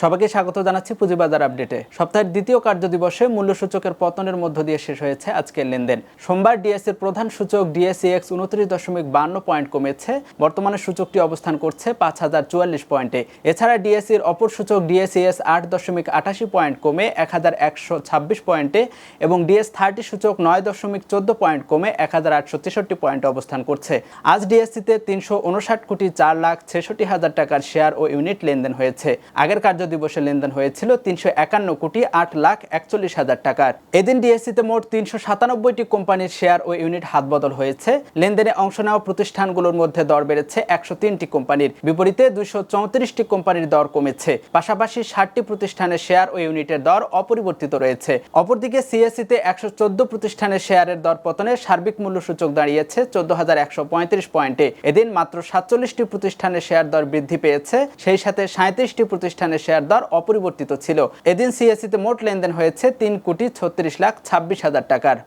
সবাইকে স্বাগত জানাচ্ছি পুঁজিবাজার আপডেটে। সপ্তাহের দ্বিতীয় কার্যদিবসে মূল্যসূচকের পতনের মধ্য দিয়ে শেষ হয়েছে আজকের লেনদেন। সোমবার ডিএসইর প্রধান সূচক ডিএসইএক্স 29.52 পয়েন্ট কমেছে। বর্তমানে সূচকটি অবস্থান করছে 5044 পয়েন্টে। এছাড়া ডিএসইর অপর সূচক ডিএসইএস 8.88 পয়েন্ট কমে 1126 পয়েন্টে এবং ডিএস30 সূচক 9.14 পয়েন্ট কমে 1863 পয়েন্টে অবস্থান করছে। আজ ডিএসইতে 359 কোটি 4,66,000 টাকার শেয়ার ও ইউনিট লেনদেন হয়েছে। আগের দিবসে লেনদেন হয়েছিল 351 কোটি 8,41,000 টাকার। এদিন ডিএসইতে মোট 397টি কোম্পানির শেয়ার ও ইউনিট হাতবদল হয়েছে। লেনদেনে অংশ নেওয়া প্রতিষ্ঠানগুলোর মধ্যে দর বেড়েছে 103টি কোম্পানির, বিপরীতে 234টি কোম্পানির দর কমেছে। পাশাপাশি 60টি প্রতিষ্ঠানের শেয়ার ও ইউনিটের দর অপরিবর্তিত রয়েছে। অপরদিকে সিএসইতে 114 প্রতিষ্ঠানের শেয়ারের দর পতনে সার্বিক মূল্যসূচক দাঁড়িয়েছে 14,135 পয়েন্টে। এদিন মাত্র 47টি প্রতিষ্ঠানের শেয়ার দর বৃদ্ধি পেয়েছে, সেই সাথে 37টি প্রতিষ্ঠানের শেয়ার দর অপরিবর্তিত ছিল। এদিন সিএসইতে মোট লেনদেন হয়েছে 3,36,26,000 টাকার।